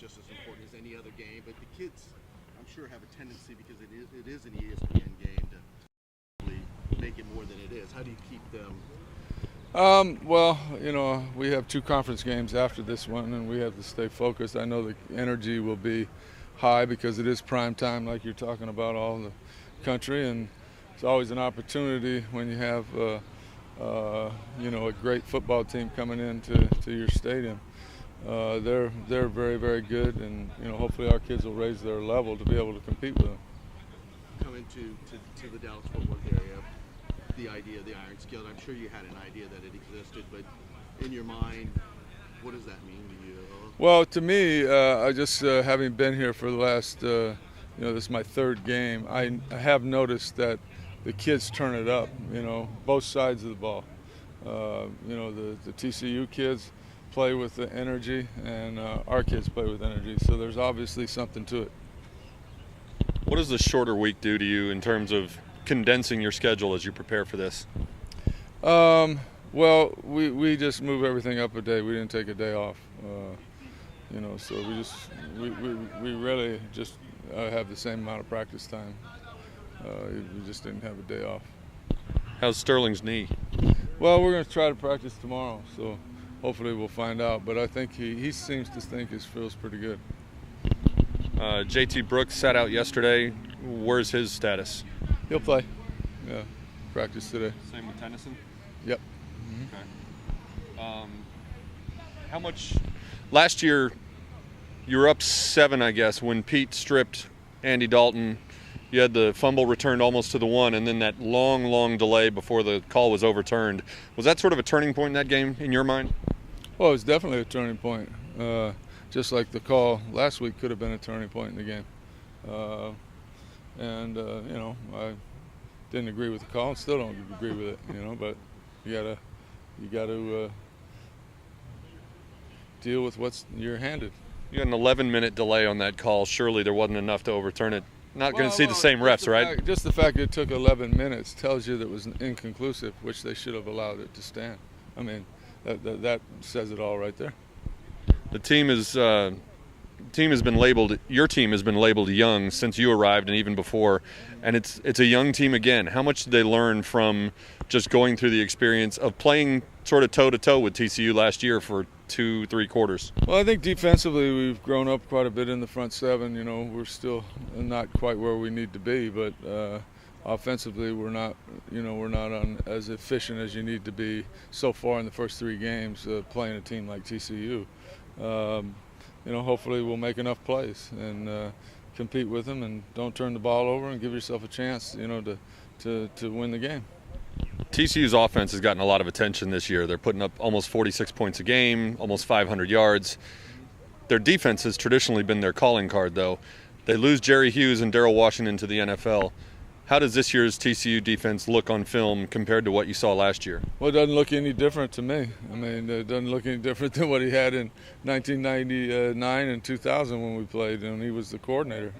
just as important as any other game, but the kids, I'm sure, have a tendency, because it is an ESPN game, to really make it more than it is. How do you keep them? Well, we have 2 conference games after this one, and we have to stay focused. I know the energy will be high because it is prime time, like you're talking about, all the country, and it's always an opportunity when you have a great football team coming into your stadium. They're very, very good, and hopefully our kids will raise their level to be able to compete with them. Coming to the Dallas-Fort Worth area, the idea of the Iron Skillet, I'm sure you had an idea that it existed, but in your mind, what does that mean to you? Well, to me, I just having been here for the last, this is my 3rd game, I have noticed that the kids turn it up, both sides of the ball. The TCU kids play with the energy, and our kids play with energy, so there's obviously something to it. What does the shorter week do to you in terms of condensing your schedule as you prepare for this? Well, we just move everything up a day. We didn't take a day off, so we really just have the same amount of practice time. We just didn't have a day off. How's Sterling's knee? Well, we're going to try to practice tomorrow, so hopefully we'll find out. But I think he seems to think it feels pretty good. JT Brooks sat out yesterday. Where's his status? He'll play. Yeah, practice today. Same with Tennyson? Yep. Okay. How much? Last year, you were up 7, I guess, when Pete stripped Andy Dalton. You had the fumble returned almost to the 1, and then that long delay before the call was overturned. Was that sort of a turning point in that game in your mind? Well, it was definitely a turning point. Just like the call last week could have been a turning point in the game. I didn't agree with the call and still don't agree with it, but you gotta deal with what's you're handed. You had an 11-minute delay on that call. Surely there wasn't enough to overturn it. Not going to see the same refs, right? Just the fact that it took 11 minutes tells you that it was inconclusive, which they should have allowed it to stand. I mean, that says it all right there. The team has been labeled. Your team has been labeled young since you arrived and even before, and it's a young team again. How much did they learn from just going through the experience of playing sort of toe-to-toe with TCU last year for 2-3 quarters? Well, I think defensively we've grown up quite a bit in the front 7. We're still not quite where we need to be, but offensively we're not as efficient as you need to be so far in the first 3 games playing a team like TCU. Hopefully we'll make enough plays and compete with them, and don't turn the ball over, and give yourself a chance, to win the game. TCU's offense has gotten a lot of attention this year. They're putting up almost 46 points a game, almost 500 yards. Their defense has traditionally been their calling card, though. They lose Jerry Hughes and Darrell Washington to the NFL. How does this year's TCU defense look on film compared to what you saw last year? Well, it doesn't look any different to me. I mean, it doesn't look any different than what he had in 1999 and 2000 when we played, and he was the coordinator.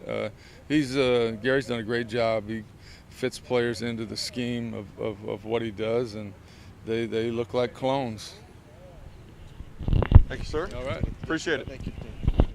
Gary's done a great job. He fits players into the scheme of what he does, and they look like clones. Thank you, sir. All right. Appreciate it. Thank you.